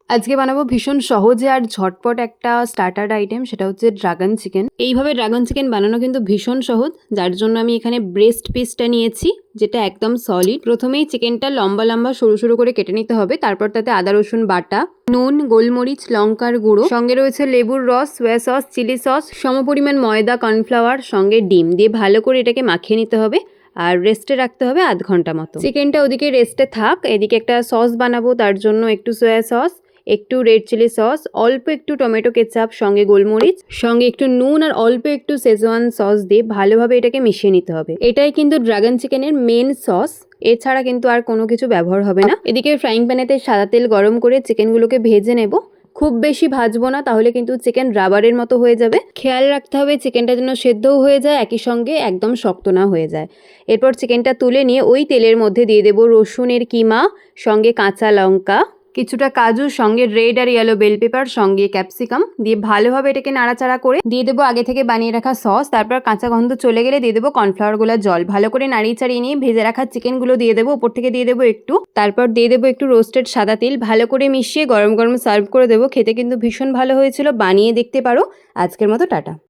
আজকে বানাবো ভীষণ সহজে আর ঝটপট একটা স্টার্টার আইটেম, সেটা হচ্ছে ড্রাগন চিকেন। এইভাবে ড্রাগন চিকেন বানানো কিন্তু ভীষণ সহজ, যার জন্য আমি এখানে ব্রেস্ট পিসটা নিয়েছি, যেটা একদম সলিড। প্রথমেই চিকেনটা লম্বা লম্বা সরু সরু করে কেটে নিতে হবে। তারপর তাতে আদা রসুন বাটা, নুন, গোলমরিচ, লঙ্কার গুঁড়ো, সঙ্গে রয়েছে লেবুর রস, সোয়া সস, চিলি সস, সমপরিমাণ ময়দা, কর্নফ্লাওয়ার, সঙ্গে ডিম দিয়ে ভালো করে এটাকে মাখিয়ে নিতে হবে আর রেস্টে রাখতে হবে আধ ঘন্টা মতো। চিকেনটা ওদিকে রেস্টে থাক, এদিকে একটা সস বানাবো। তার জন্য একটু সোয়া সস, একটু রেড চিলি সস, অল্প একটু টমেটো কেচাপ, সঙ্গে গোলমরিচ, সঙ্গে একটু নুন আর অল্প একটু শেজওয়ান সস দিয়ে ভালোভাবে এটাকে মিশিয়ে নিতে হবে। এটাই কিন্তু ড্রাগন চিকেনের মেন সস, এছাড়া কিন্তু আর কোনো কিছু ব্যবহার হবে না। এদিকে ফ্রাইং প্যানেতে সাদা তেল গরম করে চিকেনগুলোকে ভেজে নেব। খুব বেশি ভাজবো না, তাহলে কিন্তু চিকেন রাবারের মতো হয়ে যাবে। খেয়াল রাখতে হবে চিকেনটা যেন সেদ্ধও হয়ে যায়, একই সঙ্গে একদম শক্ত না হয়ে যায়। এরপর চিকেনটা তুলে নিয়ে ওই তেলের মধ্যে দিয়ে দেবো রসুনের কিমা, সঙ্গে কাঁচা লঙ্কা, কিছুটা কাজু, সঙ্গে রেড আর ইয়েলো বেল পেপার, সঙ্গে ক্যাপসিকাম দিয়ে ভালোভাবে এটাকে নাড়াচাড়া করে দিয়ে দেবো আগে থেকে বানিয়ে রাখা সস। তারপর কাঁচা গন্ধ চলে গেলে দিয়ে দেবো কর্নফ্লাওয়ার গুলা জল। ভালো করে নাড়িয়ে চাড়িয়ে নিয়ে ভেজে রাখা চিকেনগুলো দিয়ে দেবো, ওপর থেকে দিয়ে দেবো একটু, তারপর দিয়ে দেবো একটু রোস্টেড সাদা তিল। ভালো করে মিশিয়ে গরম গরম সার্ভ করে দেবো। খেতে কিন্তু ভীষণ ভালো হয়েছিল, বানিয়ে দেখতে পারো। আজকের মতো টাটা।